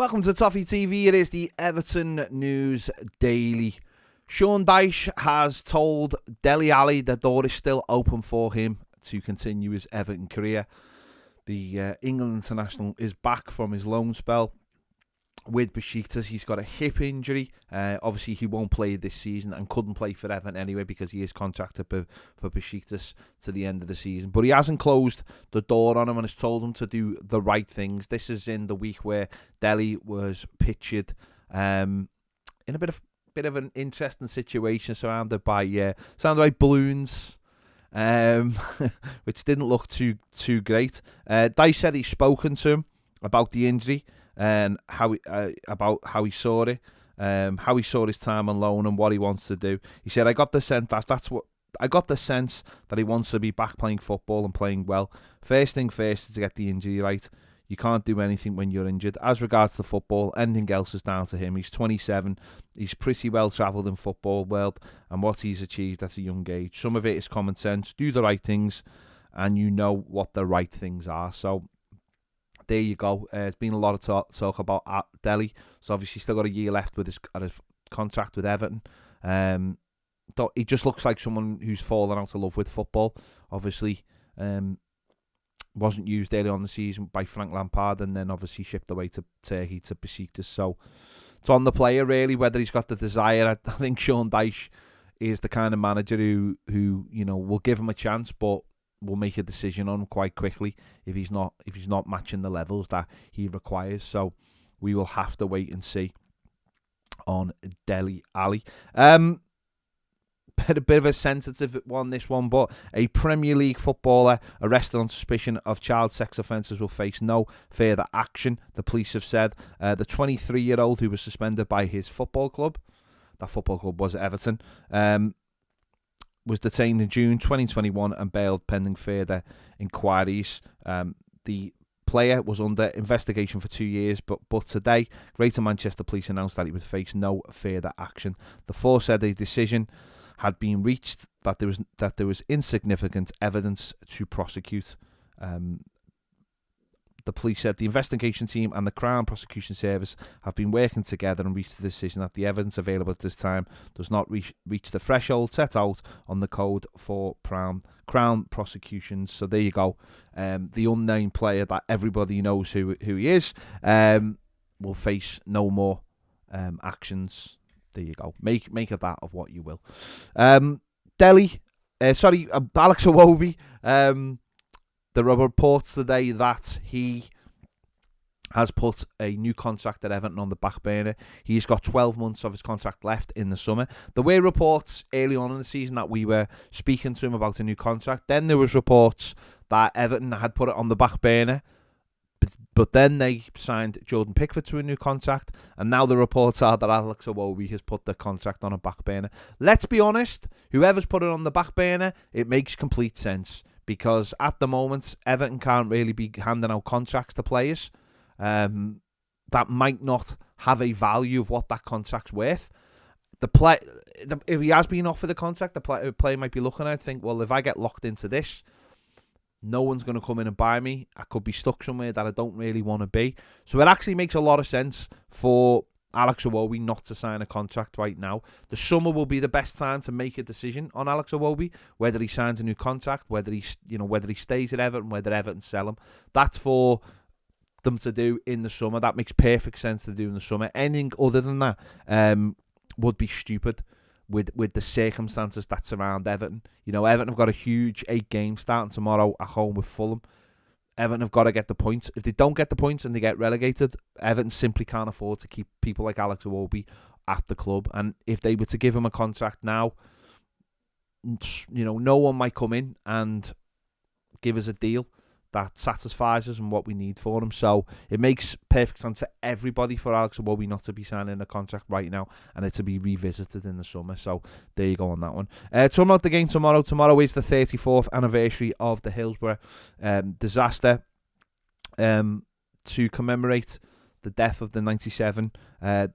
Welcome to Toffee TV. It is the Everton News Daily. Sean Dyche has told Dele the door is still open for him to continue his Everton career. The England international is back from his loan spell with Besiktas. He's got a hip injury. Obviously, he won't play this season and couldn't play for Everton anyway because he is contracted for Besiktas to the end of the season. But he hasn't closed the door on him and has told him to do the right things. This is in the week where Dele was pictured in a bit of an interesting situation surrounded by sounded like balloons. Which didn't look too great. Dyche said he's spoken to him about the injury and about how he saw it, how he saw his time on loan and what he wants to do. He said, "I got the sense that he wants to be back playing football and playing well. First thing first is to get the injury right. You can't do anything when you're injured. As regards to football, anything else is down to him. He's 27. He's pretty well travelled in football world and what he's achieved at a young age. Some of it is common sense. Do the right things, and you know what the right things are." So there you go. There's been a lot of talk about Dele. So obviously still got a year left with his contract with Everton. He just looks like someone who's fallen out of love with football. Obviously, wasn't used early on the season by Frank Lampard and then obviously shipped away to Turkey to Besiktas. So it's on the player really whether he's got the desire. I think Sean Dyche is the kind of manager who will give him a chance, but will make a decision on him quite quickly if he's not matching the levels that he requires. So we will have to wait and see on Dele Alli. A bit of a sensitive one, this one, but a Premier League footballer arrested on suspicion of child sex offences will face no further action, the police have said. The 23-year-old who was suspended by his football club, that football club was Everton, was detained in June 2021 and bailed pending further inquiries. The player was under investigation for 2 years, but today, Greater Manchester Police announced that he would face no further action. The force said a decision had been reached that there was insignificant evidence to prosecute. The police said the investigation team and the Crown Prosecution Service have been working together and reached the decision that the evidence available at this time does not reach the threshold set out on the code for Crown prosecutions. So there you go. The unnamed player that everybody knows who he is will face no more actions. There you go. Make of that of what you will. Alex Iwobi. There are reports today that he has put a new contract at Everton on the back burner. He's got 12 months of his contract left in the summer. There were reports early on in the season that we were speaking to him about a new contract. Then there was reports that Everton had put it on the back burner. But then they signed Jordan Pickford to a new contract, and now the reports are that Alex Iwobi has put the contract on a back burner. Let's be honest, whoever's put it on the back burner, it makes complete sense, because at the moment, Everton can't really be handing out contracts to players that might not have a value of what that contract's worth. If he has been offered a contract, the player might be looking at it, think, well, if I get locked into this, no one's going to come in and buy me. I could be stuck somewhere that I don't really want to be. So it actually makes a lot of sense for Alex Iwobi not to sign a contract right now. The summer will be the best time to make a decision on Alex Iwobi, whether he signs a new contract, whether he stays at Everton, whether Everton sell him. That's for them to do in the summer. That makes perfect sense to do in the summer. Anything other than that would be stupid with the circumstances that surround Everton. Everton have got a huge 8 games starting tomorrow at home with Fulham. Everton have got to get the points. If they don't get the points and they get relegated, Everton simply can't afford to keep people like Alex Iwobi at the club. And if they were to give him a contract now, no one might come in and give us a deal that satisfies us and what we need for him. So it makes perfect sense for everybody for Alex Iwobi not to be signing a contract right now and it to be revisited in the summer. So there you go on that one. Talking about the game tomorrow. Tomorrow is the 34th anniversary of the Hillsborough disaster. To commemorate the death of the 97,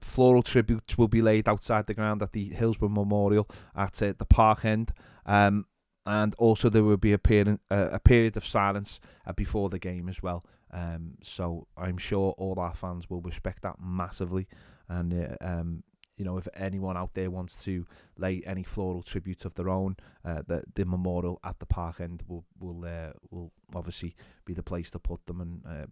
floral tributes will be laid outside the ground at the Hillsborough Memorial at the Park End. And also there will be a period of silence before the game as well. So I'm sure all our fans will respect that massively. And if anyone out there wants to lay any floral tributes of their own, the memorial at the park end will obviously be the place to put them, and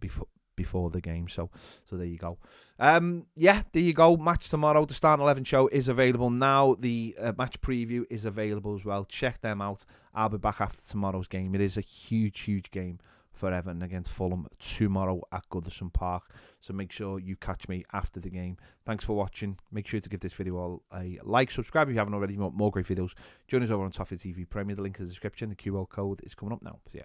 before the game. So there you go. There you go. Match tomorrow. The Starting 11 show is available now. The match preview is available as well. Check them out. I'll be back after tomorrow's game. It is a huge game for Everton against Fulham tomorrow at Goodison Park. So make sure you catch me after the game. Thanks for watching. Make sure to give this video a like, subscribe if you haven't already. If you want more great videos, join us over on Toffee TV Premier. The link in the description. The QR code is coming up now. So yeah.